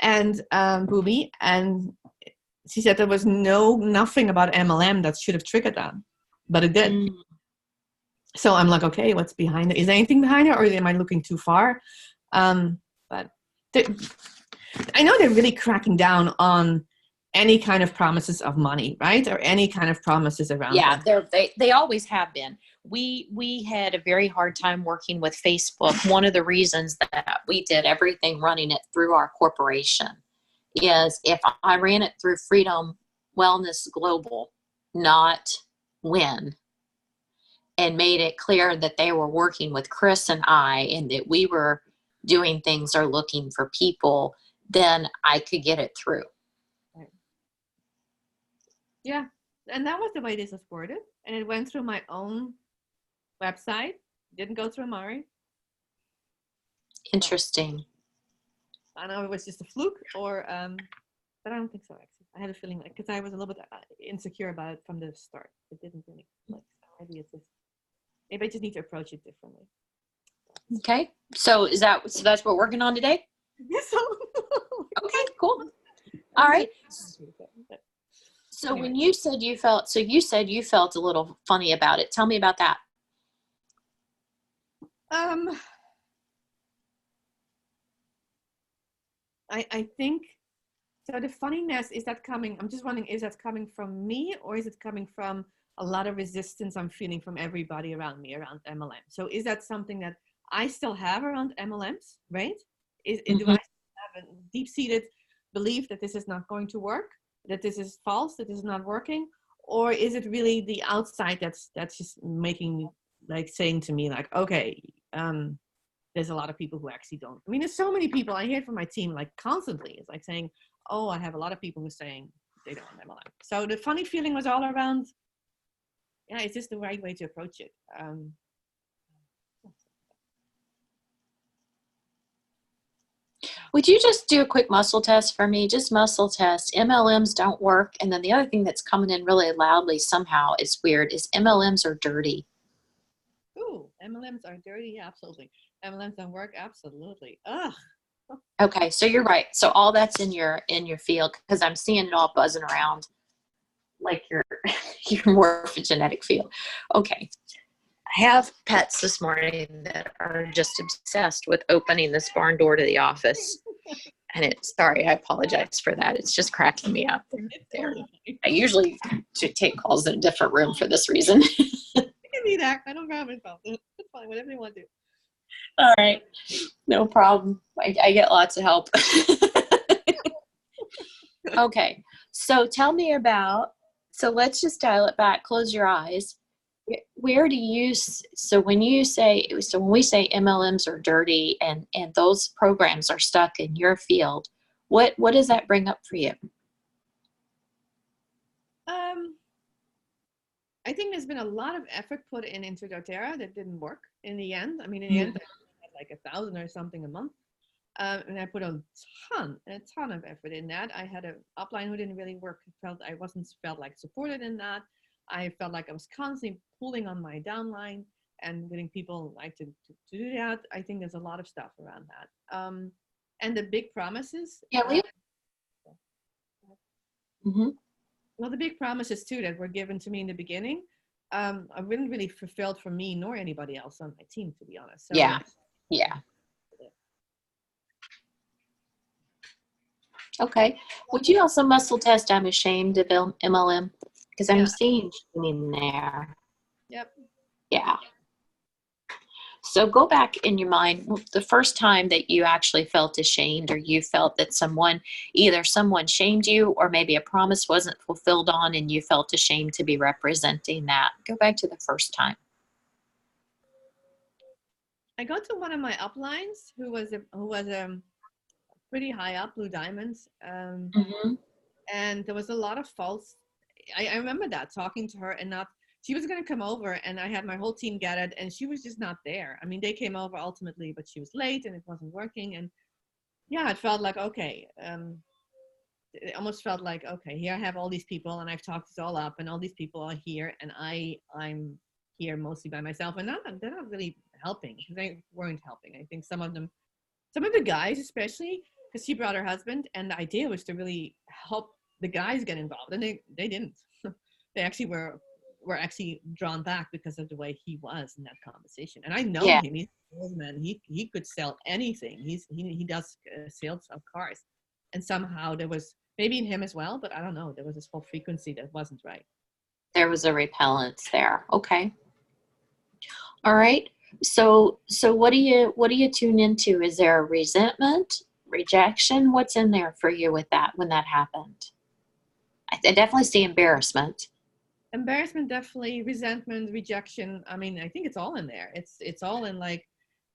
and Boomi, and she said there was nothing about MLM that should have triggered that, but it did. Mm. So I'm like, okay, what's behind it? Is there anything behind it, or am I looking too far? But I know they're really cracking down on any kind of promises of money, right? Or any kind of promises around that. They always have been. We had a very hard time working with Facebook. One of the reasons that we did everything running it through our corporation is if I ran it through Freedom Wellness Global, not Win, and made it clear that they were working with Chris and I, and that we were doing things or looking for people, then I could get it through. Right. Yeah. And that was the way this was worded. And it went through my own website. Didn't go through Amari. Interesting. I don't know if it was just a fluke or, but I don't think so, actually. I had a feeling like, because I was a little bit insecure about it from the start. It didn't really, like, maybe it's just, maybe I just need to approach it differently. Okay. So that's what we're working on today? Yes. So. Okay, cool. All right. So when you said you felt a little funny about it. Tell me about that. I think, so the funniness, is that coming, I'm just wondering, is that coming from me, or is it coming from a lot of resistance I'm feeling from everybody around me around MLM? So is that something that I still have around MLMs, right? Do I have a deep-seated belief that this is not going to work, that this is false, that this is not working? Or is it really the outside that's just making, like, saying to me, like, okay, there's a lot of people who actually don't. I mean, there's so many people, I hear from my team, like, constantly. It's like saying, oh, I have a lot of people who are saying they don't want MLM. So the funny feeling was all around, yeah, is this the right way to approach it? Would you just do a quick muscle test for me? Just muscle test. MLMs don't work. And then the other thing that's coming in really loudly somehow, it's weird, is MLMs are dirty. Ooh, MLMs are dirty? Yeah, absolutely. MLMs don't work? Absolutely. Ugh. Okay, so you're right. So all that's in your field, because I'm seeing it all buzzing around like your morphogenetic field. Okay. I have pets this morning that are just obsessed with opening this barn door to the office. And sorry, I apologize for that. It's just cracking me up. I usually take calls in a different room for this reason. You can be that. I don't grab myself. It's fine. Whatever you want to do. All right. No problem. I get lots of help. Okay. So tell me about, so let's just dial it back. Close your eyes. Where do you, so when we say MLMs are dirty and those programs are stuck in your field, what does that bring up for you? I think there's been a lot of effort put into doTERRA that didn't work in the end. I mean, in the end, I had like 1,000 or something a month. And I put a ton of effort in that. I had an upline who didn't really work. I felt like supported in that. I felt like I was constantly pulling on my downline and getting people like to do that. I think there's a lot of stuff around that. And the big promises. Yeah. Well, the big promises too that were given to me in the beginning, I wasn't really fulfilled for me nor anybody else on my team, to be honest. So, yeah. Okay. Would you also muscle test I'm ashamed of MLM? Because I'm seeing in there. Yep. Yeah. So go back in your mind, the first time that you actually felt ashamed, or you felt that either someone shamed you, or maybe a promise wasn't fulfilled on and you felt ashamed to be representing that. Go back to the first time. I got to one of my uplines who was pretty high up, Blue Diamonds. And there was a lot of false, I remember that, talking to her and not, she was going to come over and I had my whole team gathered and she was just not there. I mean, they came over ultimately, but she was late and it wasn't working. And yeah, it felt like, okay, it almost felt like, okay, here I have all these people and I've talked this all up and all these people are here and I'm here mostly by myself and they're not really helping. They weren't helping. I think some of the guys especially, because she brought her husband, and the idea was to really help the guys get involved, and they didn't. They actually were actually drawn back because of the way he was in that conversation. And I know Yeah. him; he's a salesman. He could sell anything. He does sales of cars, and somehow there was maybe in him as well, but I don't know. There was this whole frequency that wasn't right. There was a repellence there. Okay. All right. So what do you tune into? Is there a resentment, rejection? What's in there for you with that when that happened? I definitely see embarrassment. Embarrassment, definitely. Resentment, rejection. I mean, I think it's all in there. It's all in, like,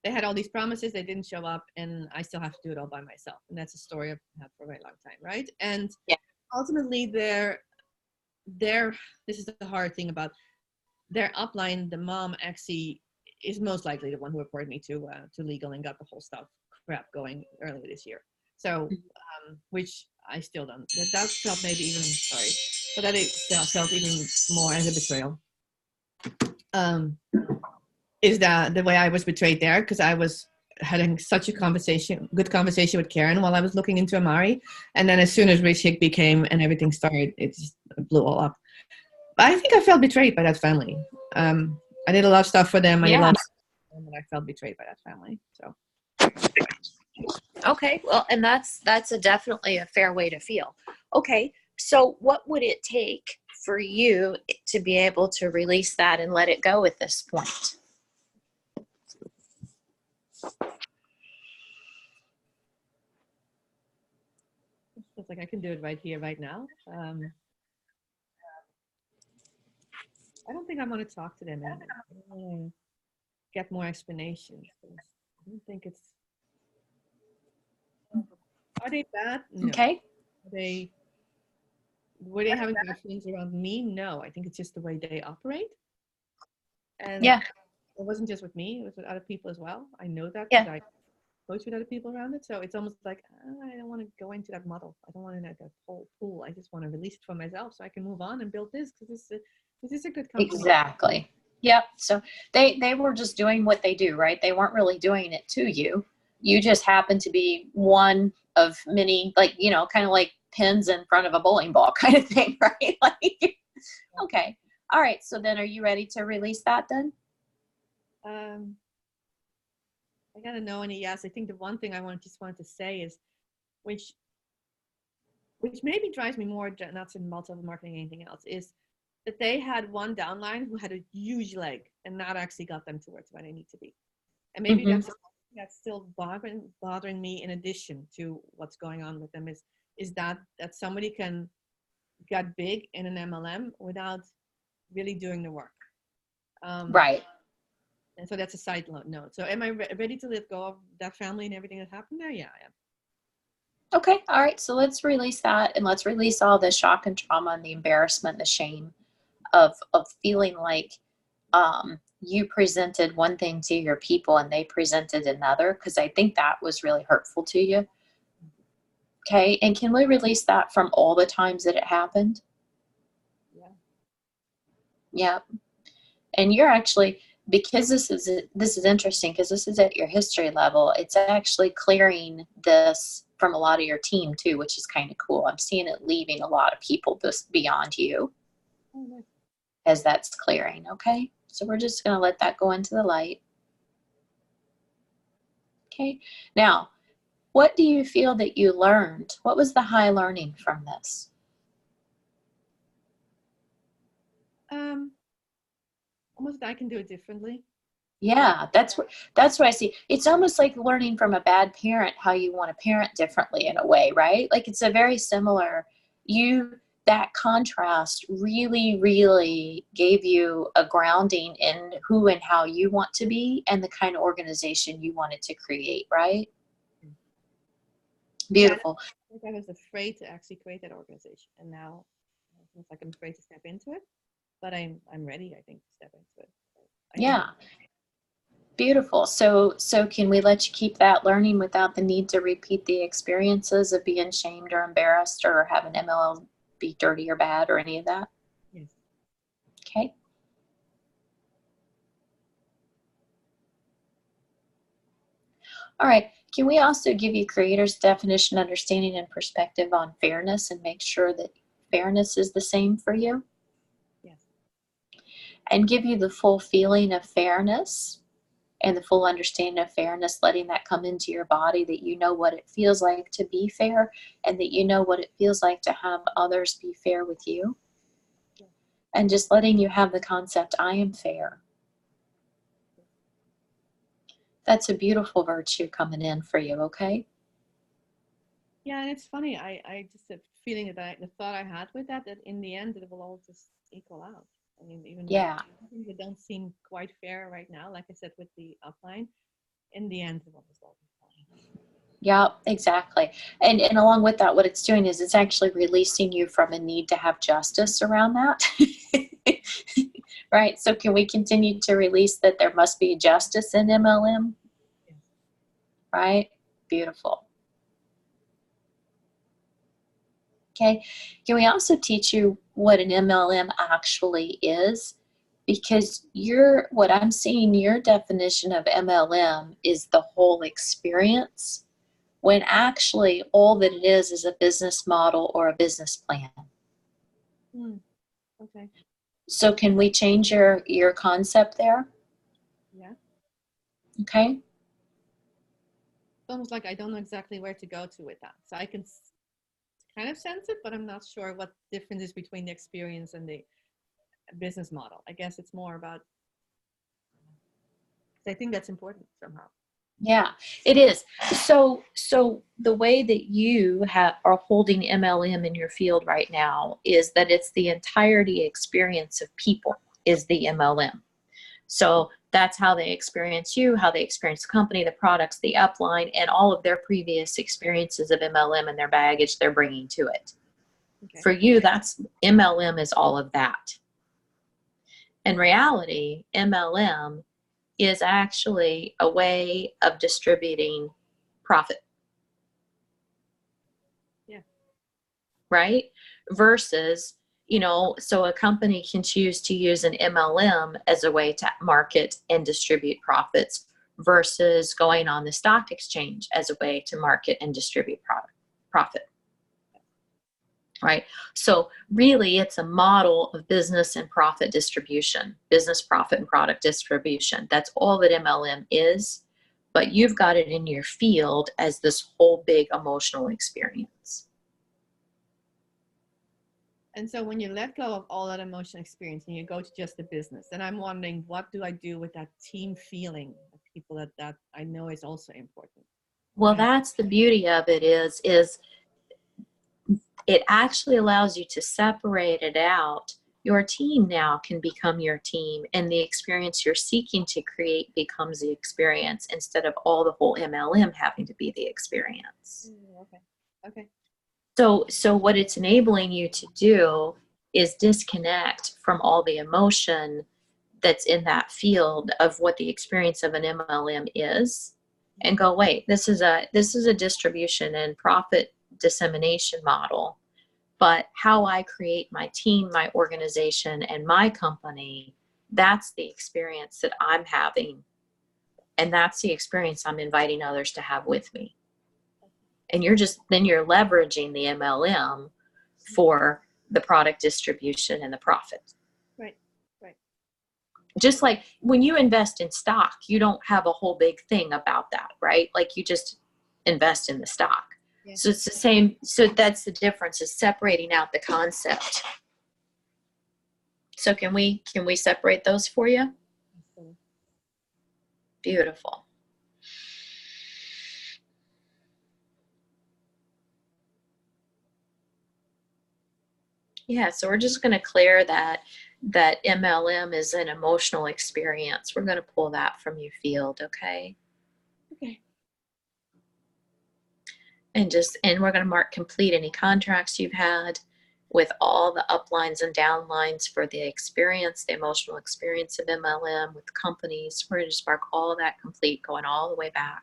they had all these promises, they didn't show up, and I still have to do it all by myself. And that's a story I've had for a very long time, right? And Yeah. ultimately, this is the hard thing about their upline. The mom actually is most likely the one who reported me to legal and got the whole stuff crap going earlier this year. So, which I still don't. That felt maybe even sorry, but that it felt even more as a betrayal. Is that the way I was betrayed there? Because I was having such a good conversation with Karen while I was looking into Amari, and then as soon as Rich Higbee came and everything started, it just blew all up. But I think I felt betrayed by that family. I did a lot of stuff for them. I did a Yeah. lot of stuff, and I felt betrayed by that family. So. Okay. Well, and that's definitely a fair way to feel. Okay. So what would it take for you to be able to release that and let it go at this point? It's like I can do it right here, right now. I don't think I want to talk to them anymore. I don't want to get more explanations. I don't think it's. Are they bad? No. Okay. Were they having bad feelings around me? No. I think it's just the way they operate. And Yeah. it wasn't just with me; it was with other people as well. I know that Yeah. because I coach with other people around it. So it's almost like I don't want to go into that muddle. I don't want to know that whole pool. I just want to release it for myself so I can move on and build this because this is a good company. Exactly. Yep. So they were just doing what they do, right? They weren't really doing it to you. You just happened to be one of many, like, kind of like pins in front of a bowling ball kind of thing, right? Like, okay. All right. So then are you ready to release that then? I gotta know, and yes, I think the one thing I just wanted to say is, which maybe drives me more nuts in multiple marketing anything else, is that they had one downline who had a huge leg and not actually got them towards where they need to be. And maybe that's still bothering me in addition to what's going on with them is that somebody can get big in an MLM without really doing the work. Right. And so that's a side note. So am I ready to let go of that family and everything that happened there? Yeah, I am. Okay. All right. So let's release that, and let's release all the shock and trauma and the embarrassment, the shame of feeling like you presented one thing to your people and they presented another, because I think that was really hurtful to you. Okay. And can we release that from all the times that it happened? Yeah. Yeah. And you're actually, because this is interesting, because this is at your history level, it's actually clearing this from a lot of your team too, which is kind of cool. I'm seeing it leaving a lot of people this beyond you as that's clearing. Okay. So we're just going to let that go into the light. Okay. Now, what do you feel that you learned? What was the high learning from this? Almost I can do it differently. Yeah, that's what I see. It's almost like learning from a bad parent how you want to parent differently in a way, right? Like it's a very similar, that contrast really, really gave you a grounding in who and how you want to be and the kind of organization you wanted to create, right? Beautiful. Yeah, I was afraid to actually create that organization, and now it's like I'm afraid to step into it, but I'm ready, I think, to step into it. Yeah. Beautiful. So can we let you keep that learning without the need to repeat the experiences of being shamed or embarrassed or having MLL be dirty or bad or any of that? Yes. Okay. All right. Can we also give you creator's definition, understanding, and perspective on fairness and make sure that fairness is the same for you? Yes. And give you the full feeling of fairness and the full understanding of fairness, letting that come into your body, that you know what it feels like to be fair and that you know what it feels like to have others be fair with you. Yeah. And just letting you have the concept, I am fair. That's a beautiful virtue coming in for you, okay? Yeah, and it's funny. I just have feeling that the thought I had with that in the end it will all just equal out. I mean, even Yeah. things that don't seem quite fair right now, like I said with the upline, in the end it will just all be fine. Yeah, exactly. And along with that, what it's doing is it's actually releasing you from a need to have justice around that. Right? So can we continue to release that there must be justice in MLM? Yes. Right? Beautiful. Okay. Can we also teach you what an MLM actually is? Because what I'm seeing, your definition of MLM is the whole experience, when actually all that it is a business model or a business plan. Okay. So can we change your concept there? Yeah. Okay. It's almost like I don't know exactly where to go to with that. So I can kind of sense it, but I'm not sure what the difference is between the experience and the business model. I guess it's more about, I think that's important somehow. Yeah, it is. So the way that you are holding MLM in your field right now is that it's the entirety experience of people is the MLM. So that's how they experience you, how they experience the company, the products, the upline, and all of their previous experiences of MLM and their baggage they're bringing to it. Okay. For you, that's MLM is all of that. In reality, MLM is actually a way of distributing profit. Yeah. Right? Versus, so a company can choose to use an MLM as a way to market and distribute profits versus going on the stock exchange as a way to market and distribute profit. Right? So really it's a model of business and profit distribution, business profit and product distribution. That's all that MLM is, but you've got it in your field as this whole big emotional experience. And so when you let go of all that emotional experience and you go to just the business, then I'm wondering, what do I do with that team feeling of people that I know is also important? Well, that's the beauty of it is it actually allows you to separate it out. Your team now can become your team, and the experience you're seeking to create becomes the experience instead of all the whole MLM having to be the experience. Okay. Okay. So what it's enabling you to do is disconnect from all the emotion that's in that field of what the experience of an MLM is, and go, wait, this is a distribution and profit dissemination model, but how I create my team, my organization, and my company, that's the experience that I'm having, and that's the experience I'm inviting others to have with me. And you're leveraging the MLM for the product distribution and the profit. Right. Right. Just like when you invest in stock, you don't have a whole big thing about that, right? Like you just invest in the stock. Yeah. So it's the same. So that's the difference, is separating out the concept. So can we separate those for you? Absolutely. Beautiful. Yeah, so we're just going to clear that MLM is an emotional experience. We're going to pull that from your field, okay? Okay. And we're going to mark complete any contracts you've had with all the uplines and downlines for the experience, the emotional experience of MLM with companies. We're going to just mark all of that complete, going all the way back.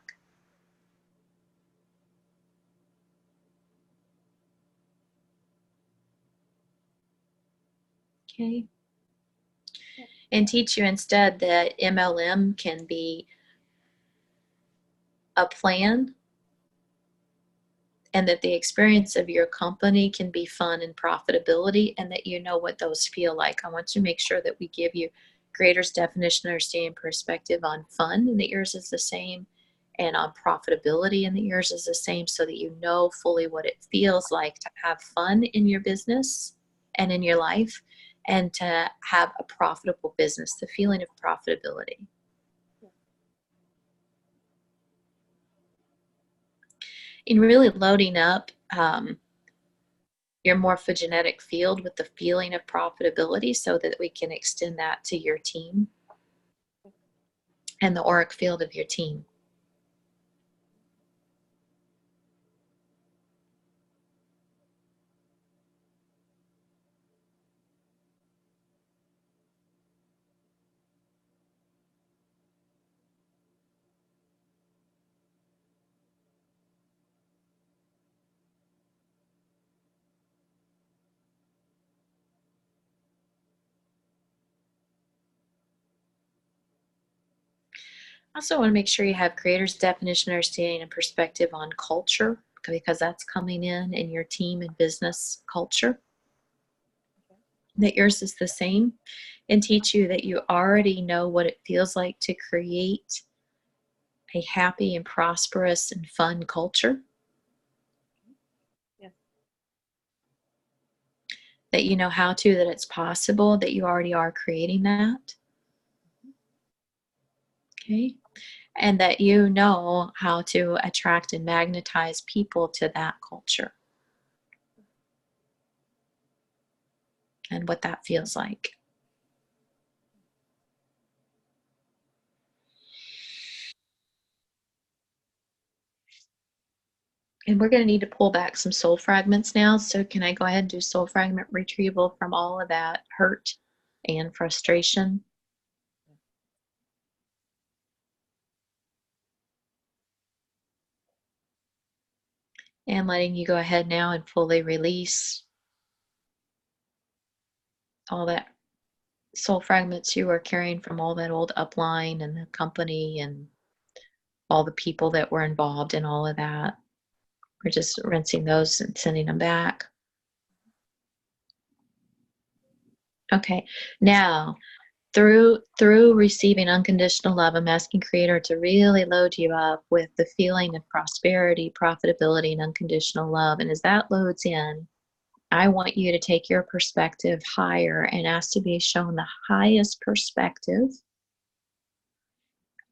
Okay. And teach you instead that MLM can be a plan and that the experience of your company can be fun and profitability, and that you know what those feel like. I want to make sure that we give you creator's definition, understanding, perspective on fun, and that yours is the same, and on profitability, and that yours is the same, so that you know fully what it feels like to have fun in your business and in your life, and to have a profitable business, the feeling of profitability. In really loading up your morphogenetic field with the feeling of profitability, so that we can extend that to your team and the auric field of your team. Also want to make sure you have creator's definition, understanding, and perspective on culture, because that's coming in your team and business culture. That yours is the same, and teach you that you already know what it feels like to create a happy and prosperous and fun culture. Yes. That you know how to, that it's possible, that you already are creating that. Okay. And that you know how to attract and magnetize people to that culture. And what that feels like. And we're going to need to pull back some soul fragments now. So can I go ahead and do soul fragment retrieval from all of that hurt and frustration? And letting you go ahead now and fully release all that soul fragments you are carrying from all that old upline and the company and all the people that were involved in all of that. We're just rinsing those and sending them back. Okay, now through receiving unconditional love, I'm asking Creator to really load you up with the feeling of prosperity, profitability, and unconditional love. And as that loads in, I want you to take your perspective higher and ask to be shown the highest perspective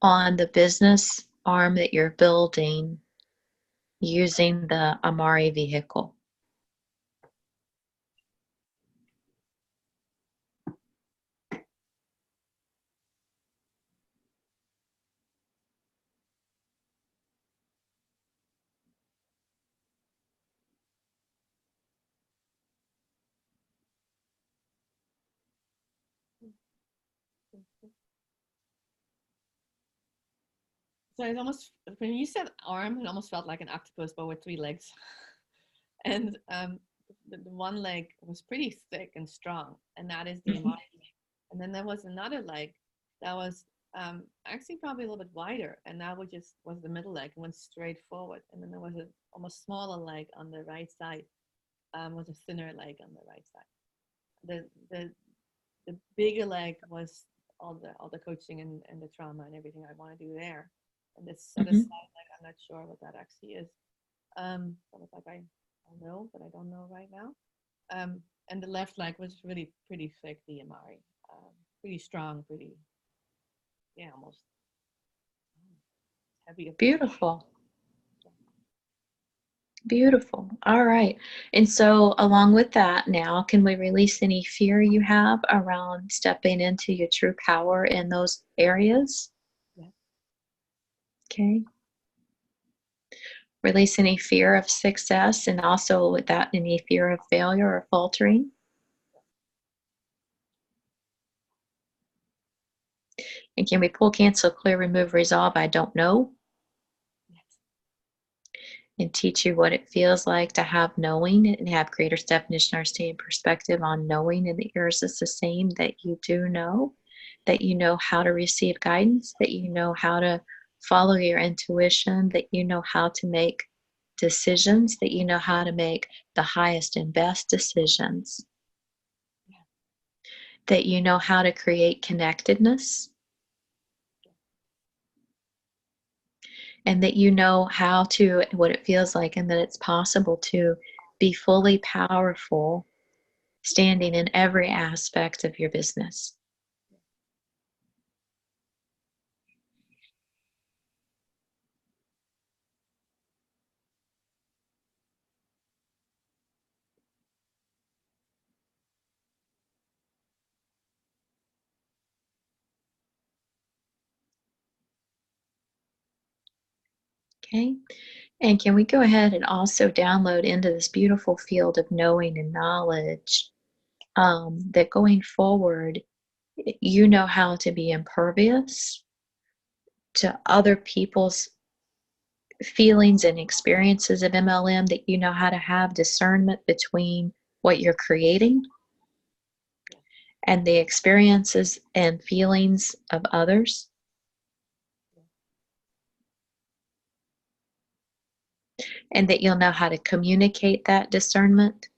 on the business arm that you're building using the Amari vehicle. So it almost, when you said arm, it almost felt like an octopus, but with 3 legs. And the one leg was pretty thick and strong, and that is the Amari. And then there was another leg that was actually probably a little bit wider, and that was the middle leg and went straight forward. And then there was a almost smaller leg on the right side, was a thinner leg on the right side. The bigger leg was all the coaching and the trauma and everything I want to do there. And this other side leg, I'm not sure what that actually is. So it's like I know, but I don't know right now. And the left leg was really pretty thick, the Amari. Pretty strong, pretty, yeah, almost heavy. Beautiful. Beautiful. All right. And so along with that now, can we release any fear you have around stepping into your true power in those areas? Yeah. Okay. Release any fear of success, and also with that, any fear of failure or faltering. And can we pull, cancel, clear, remove, resolve, I don't know? Yes. And teach you what it feels like to have knowing, and have creator's definition, understanding, perspective on knowing, and that yours is the same, that you do know, that you know how to receive guidance, that you know how to follow your intuition, that you know how to make decisions, that you know how to make the highest and best decisions, that you know how to create connectedness, and that you know how to, what it feels like, and that it's possible to be fully powerful, standing in every aspect of your business. Okay. And can we go ahead and also download into this beautiful field of knowing and knowledge, that going forward, you know how to be impervious to other people's feelings and experiences of MLM, that you know how to have discernment between what you're creating and the experiences and feelings of others. And that you'll know how to communicate that discernment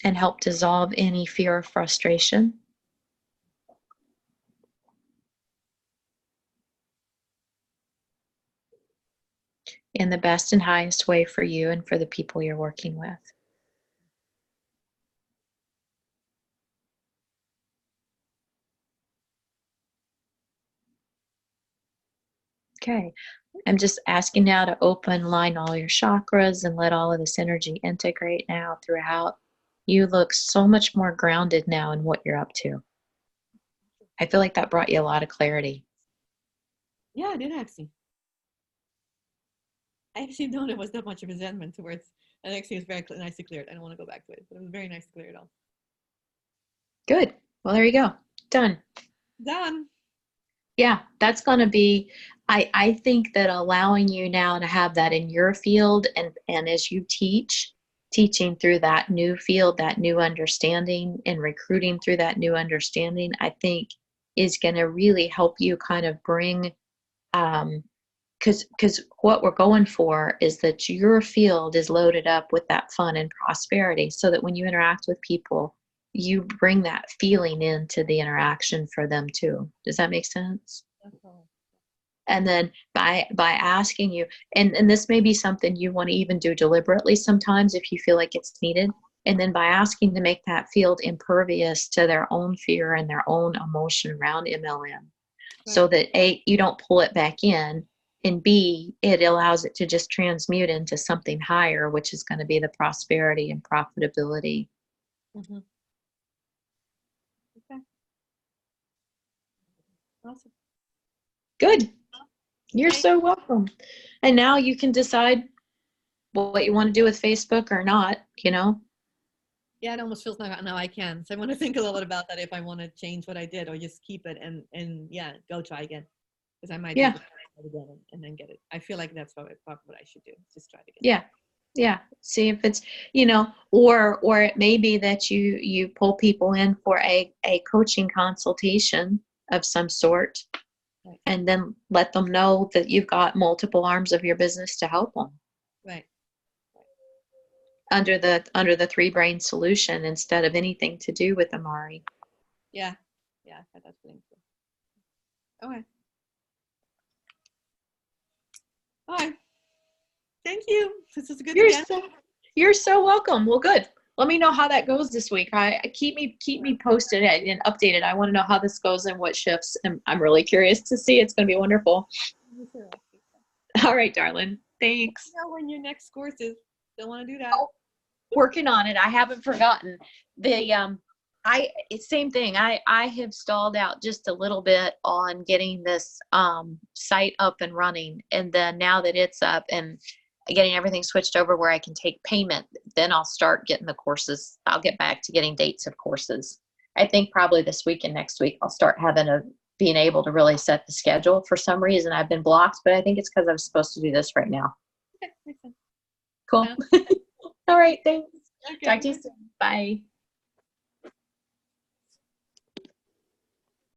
and help dissolve any fear or frustration in the best and highest way for you and for the people you're working with. Okay, I'm just asking now to open, line all your chakras and let all of this energy integrate now throughout. You look so much more grounded now in what you're up to. I feel like that brought you a lot of clarity. Yeah, I did actually. I actually know there was not much resentment towards, and actually it was very nicely cleared. I don't want to go back to it, but it was very nice to clear it all. Good. Well, there you go. Done. Done. Yeah, that's going to be, I think that allowing you now to have that in your field, and as you teaching through that new field, that new understanding, and recruiting through that new understanding, I think is going to really help you kind of bring, because what we're going for is that your field is loaded up with that fun and prosperity, so that when you interact with people, you bring that feeling into the interaction for them too. Does that make sense? Definitely. And then by asking you, and this may be something you want to even do deliberately sometimes if you feel like it's needed, and then by asking to make that field impervious to their own fear and their own emotion around MLM, so that A, you don't pull it back in, and B, it allows it to just transmute into something higher, which is going to be the prosperity and profitability. Mm-hmm. Okay. Awesome. Good. You're Okay. so welcome. And now you can decide what you want to do with Facebook or not, you know? Yeah, it almost feels like now I can. So I want to think a little bit about that, if I want to change what I did or just keep it and yeah, go try again. Because I might Yeah. need to try it again and then get it. I feel like that's probably what I should do. Just try it again. Yeah. Yeah. See if it's, you know, or it may be that you pull people in for a coaching consultation of some sort, Right. and then let them know that you've got multiple arms of your business to help them. Right. Under the 3-brain solution, instead of anything to do with Amari. Yeah. Yeah. That's pretty cool. Okay. All right. Thank you. This is good again. You're so welcome. Well, good. Let me know how that goes this week. I keep me posted and updated. I want to know how this goes and what shifts, and I'm really curious to see. It's going to be wonderful. All right, darling. Thanks. Let me know when your next course is. Don't want to do that. Oh, working on it. I haven't forgotten. Same thing. I have stalled out just a little bit on getting this site up and running, and then now that it's up and getting everything switched over where I can take payment, then I'll start getting the courses. I'll get back to getting dates of courses. I think probably this week and next week I'll start being able to really set the schedule. For some reason I've been blocked, but I think it's because I'm supposed to do this right now. Okay, makes sense. Cool. All right, thanks. Okay. Talk to you soon. Bye.